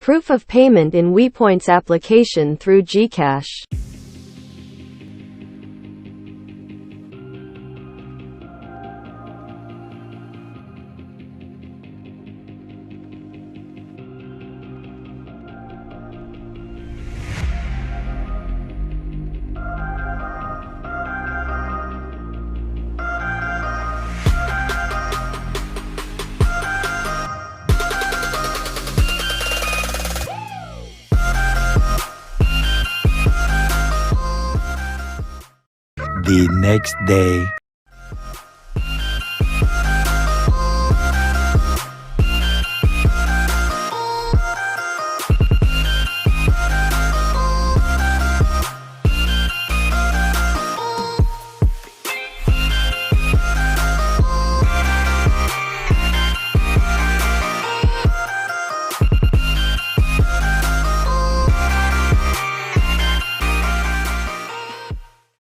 Proof of payment in WEPOINTZ application through GCash. The next day.